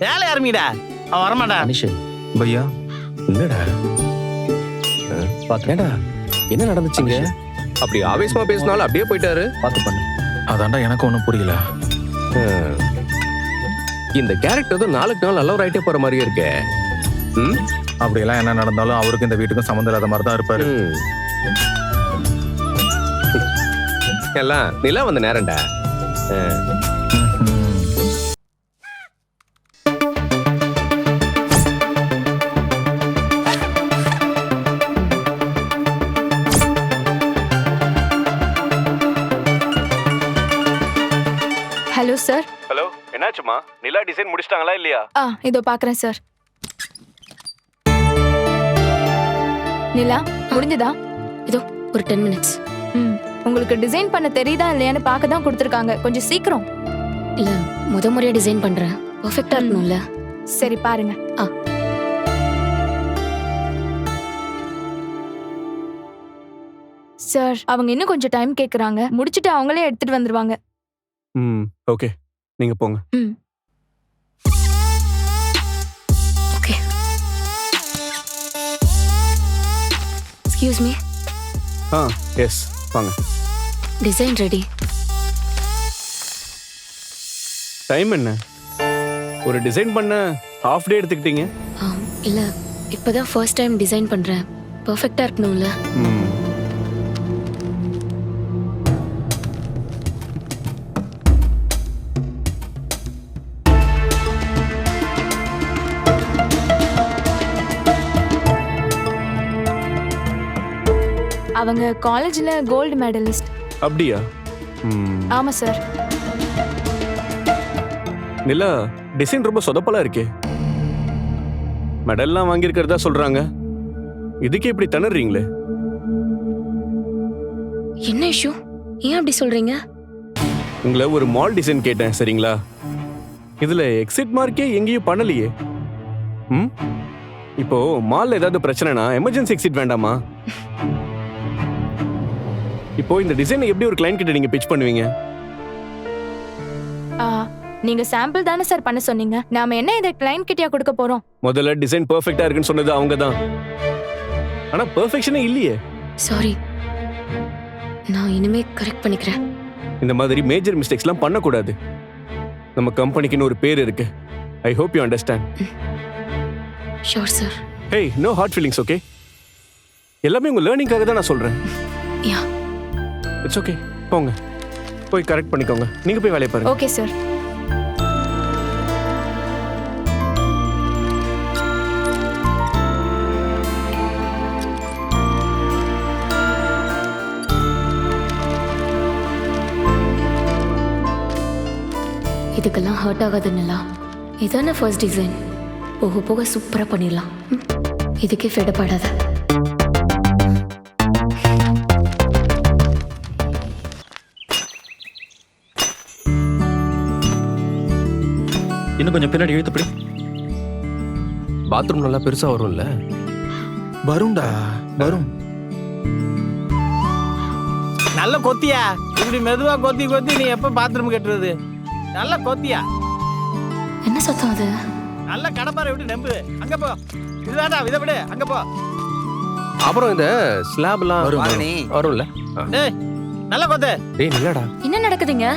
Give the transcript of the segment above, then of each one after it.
வேலை ஆரம்பிடா. அவன் வரமாட்டா. அனிஷ் பையா என்னடா பாத்து என்ன நடந்துச்சுங்க? அப்படி ஆவேசமா பேசினாலும் அப்படியே போயிட்டாரு. பாத்து பண்ணு. அதான்டா எனக்கு ஒன்றும் புரியல. இந்த கேரக்டர் தான் நாளுக்கு நாள் நல்ல ரைட்டே போற மாதிரியே இருக்கே. அப்படியெல்லாம் என்ன நடந்தாலும் அவருக்கு இந்த வீட்டுக்கும் சம்மந்தம் இல்லாத மாதிரி தான் இருப்பாரு. எல்லாம் நிலா வந்த நேரம்டா. Hello sir. ஹலோ, என்னாச்சுமா? நிலா டிசைன் முடிச்சிட்டாங்களா இல்லையா? இதோ பாக்குறேன் சார். நிலா முடிஞ்சதா? இதோ ஒரு 10 மினிட்ஸ். உங்களுக்கு டிசைன் பண்ண தெரியுதா இல்லையான்னு பார்க்க தான் கொடுத்துருக்காங்க. கொஞ்சம் சீக்கிரம். இல்ல முறையா டிசைன் பண்றேன். பெர்ஃபெக்ட்டா இருக்கணும்ல. சரி பாருங்க. சார் அவங்க இன்னும் கொஞ்சம் டைம் கேக்குறாங்க. முடிச்சிட்டு அவங்களே எடுத்துட்டு வந்துருவாங்க. ஓகே, நீங்க போங்க. ஓகே. Excuse me. எஸ், வாங்க. Design ready. டைம் என்ன? ஒரு டிசைன் பண்ண ஹாஃப் டே எடுத்துக்கிட்டீங்க. இல்ல இப்பதான் ஃபர்ஸ்ட் டைம் டிசைன் பண்றேன். பெர்ஃபெக்ட்டா இருக்கணும்ல. அவங்க காலேஜ்ல கோல்டு மெடலிஸ்ட். அப்படியா? ஆமா சார். நிலா டிசைன் ரொம்ப சொதப்பலா இருக்கே. மெடல்லாம் வாங்கியிருக்கிறதா சொல்றாங்க. இதுக்கே இப்படி திணறீங்களே. என்ன இஷ்யூ? ஏன் அப்படி சொல்றீங்க? உங்களை ஒரு மால் டிசைன் கேட்டேன், சரிங்களா? இதுல எக்ஸிட் மார்க்கே எங்கேயும் பண்ணலையே. இப்போ மால்ல ஏதாவது பிரச்சனைனா எமர்ஜென்சி எக்ஸிட் வேண்டாமா? இப்போ இந்த டிசைனை எப்படி ஒரு கிளையண்ட் கிட்ட நீங்க பிட்ச் பண்ணுவீங்க? நீங்க சாம்பிள் தானே சார் பண்ண சொன்னீங்க. நாம என்ன இதை கிளையண்ட் கிட்டயா கொடுக்க போறோம்? முதல்ல டிசைன் பெர்ஃபெக்ட்டா இருக்குன்னு சொன்னது அவங்க தான். ஆனா பெர்ஃபெக்ஷனே இல்லையே. சாரி, நான் இனிமே கரெக்ட் பண்ணிக்கிறேன். இந்த மாதிரி மேஜர் மிஸ்டேக்ஸ்லாம் பண்ணக்கூடாது. நம்ம கம்பெனிக்குன்னு ஒரு பேர் இருக்கு. I hope you understand. Sure sir. Hey, no hard feelings, okay? எல்லாமே உங்க லேர்னிங்காக தான் நான் சொல்றேன். Ya, it's okay. போங்க, போய் கரெக்ட் பண்ணிக்கோங்க. நீங்க போய் வேலையை பாருங்க. Okay sir. இதுக்கெல்லாம் ஹர்ட் ஆகாதுன்னுலா. இதானே ஃபர்ஸ்ட் டிசைன். போக போக சூப்பரா பண்ணிடலாம். இதுக்கே ஃபெடப்படாத. இன்னும் கொஞ்சம் பின்னாடி இழுத்துப்படி. பாத்ரூம் நல்லா பெருசா வரும்ல? வரும்டா, வரும். நல்ல கொத்தியா? இப்படி மெதுவா கொத்தி கொத்தி நீ எப்ப பாத்ரூம் கட்டுறது? நல்ல கொத்தியா? என்ன சத்தம் அது? நல்ல கடப்பாரை விட்டு நம்பு. அங்க போ. இதுதான்டா, இதை விடு. அங்க போ. அப்புறம் இந்த ஸ்லாப்லாம் வரும்ல? டேய், நல்ல கொத்து. டேய் நிலாடா. என்ன நடக்குதுங்க?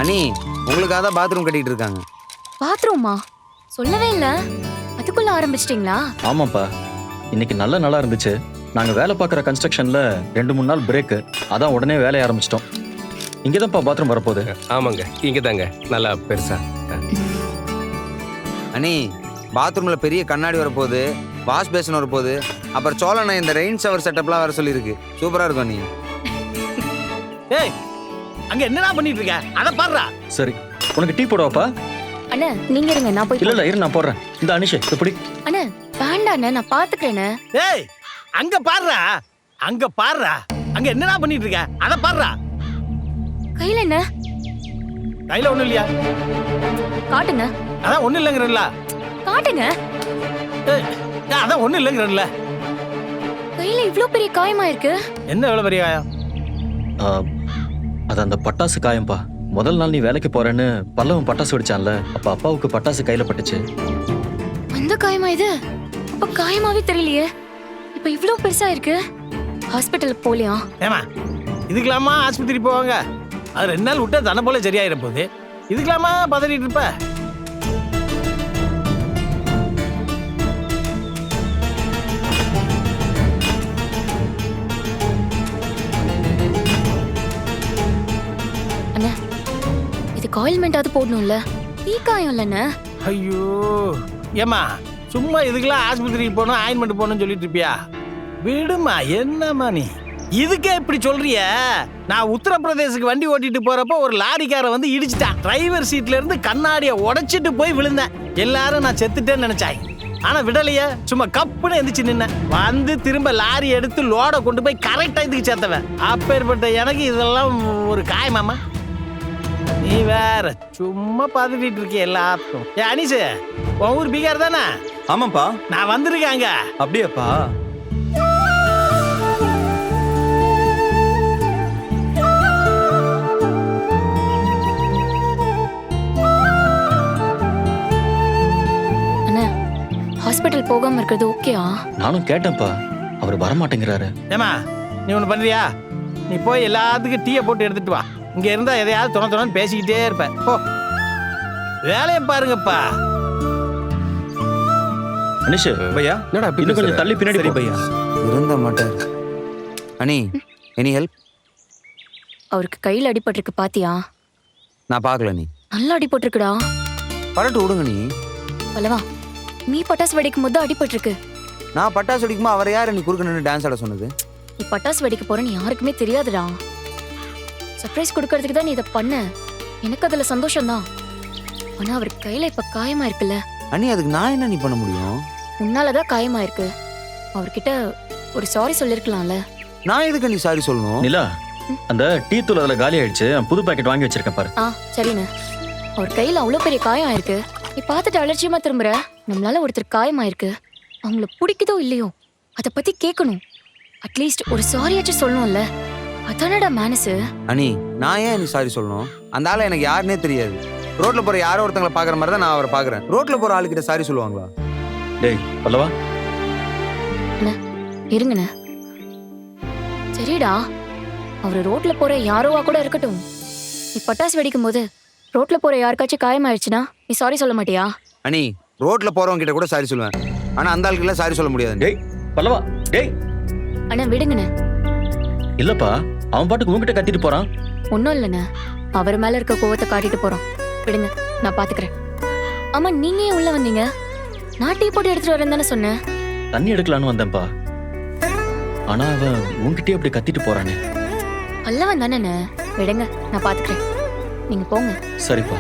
அண்ணி, உங்களுக்காக தான் பாத்ரூம் கட்டிட்டு இருக்காங்க. பாத்ரூமா? சொல்லவே இல்ல. அதுக்குள்ள ஆரம்பிச்சிட்டீங்களா? ஆமாப்பா, இன்னைக்கு நல்ல நாளா இருந்துச்சு. நாங்க வேலை பார்க்குற கன்ஸ்ட்ரக்ஷன்ல 2-3 நாள் பிரேக். அதான் உடனே வேலையை ஆரம்பிச்சிட்டோம். இங்கதான்ப்பா பாத்ரூம் வரப்போகுது. ஆமாங்க, இங்க தாங்க நல்லா பெருசா. அண்ணி, பாத்ரூம்ல பெரிய கண்ணாடி வரப்போகுது, வாஷ் பேஷன் வரப்போகுது. அப்புறம் சோழனை இந்த ரெயின் ஷவர் செட்டப்லாம் வர சொல்லியிருக்கு. சூப்பரா இருக்கும் அண்ணி. டேய், அங்க என்னடா பண்ணிட்டு இருக்க? அத பாருடா. சரி, உனக்கு டீ போடுவாப்பா? அண்ணா நீங்க இருங்க, நான் போய். இல்ல இரு, நான் போடுறேன். இந்த அனிஷ் இப்படி. அண்ணா வேண்டாண்ணே, நான் பாத்துக்கிறேனே. டேய், அங்க பாருடா. அங்க பாருடா. அங்க என்னடா பண்ணிட்டு இருக்க? அத பாருடா. கையில என்ன? கையில ஒண்ணும் இல்லையா? காட்டுங்க. அதான் ஒண்ணும் இல்லங்கறல்ல. காட்டுங்க. டேய், அதான் ஒண்ணும் இல்லங்கறல்ல. கையில இவ்ளோ பெரிய காயமா இருக்கு. என்ன இவ்வளவு பெரிய காயம்? அது அந்த பட்டாசு காயம்பா. முதல் நாள் நீ வேலைக்கு போறேன்னு பல்லவன் பட்டாசு வெடிச்சான்ல, அப்ப அப்பாவுக்கு பட்டாசு கையில பட்டுச்சு. அந்த காயமா இது? அப்ப காயமாவே தெரியலையே. இப்ப இவ்ளோ பெருசா இருக்கு. ஹாஸ்பிட்டலுக்கு போலியா? ஏமா இதுக்கெல்லாமா ஆஸ்பத்திரி போவாங்க? அது 2 நாள் விட்டா தன போல சரியாயிர போகுது. இதுக்கெல்லாமா பதறிட்டு இருப்ப? அண்ணா, இதுக்கு ஆயில்மெண்டாவது போடணும்ல. தீ காயம் இல்லைண்ணே. ஐயோ ஏமா சும்மா இதுக்கெல்லாம் ஆஸ்பத்திரிக்கு போகணும் ஆயின்மெண்ட் போகணும்னு சொல்லிட்டு இருப்பியா? விடுமா, என்னம்மா நீ இதுக்கே இப்படி சொல்றிய? நான் உத்தரப்பிரதேசுக்கு வண்டி ஓட்டிட்டு போறப்போ ஒரு லாரிக்காரன் வந்து இடிச்சிட்டான். டிரைவர் சீட்ல இருந்து கண்ணாடியை உடைச்சிட்டு போய் விழுந்தேன். எல்லாரும் நான் செத்துட்டேன்னு நினைச்சாய். ஆனா விடலையே, சும்மா கப்புன்னு எந்திரிச்சு நின்ன. வந்து திரும்ப லாரி எடுத்து லோட கொண்டு போய் கரெக்டா இதுக்கு சேர்த்தவன். அப்பேற்பட்ட எனக்கு இதெல்லாம் ஒரு காயமாமா? நீ வேற சும்மா பதவிட்டு இருக்க எல்லாத்துக்கும். ஏ அனிசு, உன் ஊர் பீகார் தானே? ஆமாப்பா. நான் வந்திருக்காங்க. அப்படியாப்பா? அண்ணா, ஹாஸ்பிட்டல் போகாம இருக்கிறது ஓகேயா? நானும் கேட்டேன்ப்பா, அவர் வரமாட்டேங்கிறாரு. ஏமா நீ ஒன்று பண்றியா? நீ போய் எல்லாத்துக்கும் டீயை போட்டு எடுத்துட்டு வா. இங்க இருந்தா எதையாவது துணை பேசிக்கிட்டே இருப்ப. போ வேலையை பாருங்கப்பா. அனிஷு, பையா என்னடா இப்படி இன்னும் கொஞ்சம் பேசுற? தள்ளி பின்னாடி சரி போ. பையா. இருந்த மாட்டார். அனி, எனி ஹெல்ப்? அவருக்கு கையில அடிபட்டிருக்கு பாத்தியா? நான் பார்க்கல. நீ நல்லா அடிபட்டிருக்குடா. பரட்டு விடுங்க. நீ பல்லவா, நீ பட்டாசு வெடிக்கும் போது அடிபட்டிருக்கு. நான் பட்டாசு வெடிக்குமா அவரை யார் நீ குறுக்க நின்று டான்ஸ் ஆட சொன்னது? நீ பட்டாசு வெடிக்க போறேன்னு யாருக்குமே தெரியாதுடா. சர்ப்ரைஸ் கொடுக்கறதுக்கு தான் நீ இதை பண்ண. எனக்கு அதுல சந்தோஷம்தான். ஆனா அவர் கையில இப்ப காயமா இருக்குல்ல. அண்ணி, அதுக்கு நான் என்ன நீ பண்ண முடியும்? உன்னாலதான் காயமா இருக்கு. அவர்கிட்ட ஒரு சாரி சொல்லிருக்கலாம்ல. நான் எதுக்கு நீ சாரி சொல்லணும்? நிலா, அந்த டீ தூள் அதுல காலி ஆயிடுச்சு. புது பாக்கெட் வாங்கி வச்சிருக்கேன் பாரு. சரிண்ணே. அவர் கையில அவ்வளவு பெரிய காயம் ஆயிருக்கு. நீ பார்த்துட்டு அலட்சியமா திரும்புற. நம்மளால ஒருத்தர் காயமாயிருக்கு. அவங்கள பிடிக்குதோ இல்லையோ அதை பத்தி கேட்கணும். அட்லீஸ்ட் ஒரு சாரியாச்சும் சொல்லணும்ல. அதானடா மேனஸ். அனி, நான் ஏன் நீ சாரி சொல்லணும்? அந்த ஆளை எனக்கு யாருன்னே தெரியாது. ரோட்ல போற யாரோ ஒருத்தங்களை பாக்குற மாதிரி தான் நான் அவரை பாக்குறேன். ரோட்ல போற ஆளுக்கிட்ட சாரி சொல்லுவாங்களா? டேய் பல்லவா, இருங்கண்ணே. சரிடா, அவரு ரோட்ல போற யாரோவா கூட இருக்கட்டும். நீ பட்டாசு வெடிக்கும் போது ரோட்ல போற யாருக்காச்சும் காயமாயிடுச்சுன்னா நீ சாரி சொல்ல மாட்டியா? அனி, ரோட்ல போறவங்க கிட்ட கூட சாரி சொல்லுவேன். ஆனா அந்த ஆளுக்கு எல்லாம் சாரி சொல்ல முடியாது. டேய் பல்லவா, டேய். அண்ணா விடுங்கண்ணே. இல்லப்பா, அவன் பாட்டுக்கு உன்கிட்ட கத்திட்டு போறான். ஒன்னும் இல்லைண்ணே, அவர் மேல இருக்க கோவத்தை காட்டிட்டு போறோம். விடுங்க, நான் பாத்துக்கிறேன். ஆமா, நீங்க ஏன் உள்ள வந்தீங்க? நான் டீ போட்டு எடுத்துட்டு வரேன் தானே சொன்னேன். தண்ணி எடுக்கலான்னு வந்தேன்ப்பா. ஆனா அவன் உன்கிட்டயே அப்படி கத்திட்டு போறானே. அல்லவன் தானே. விடுங்க, நான் பாத்துக்கிறேன். நீங்க போங்க. சரிப்பா.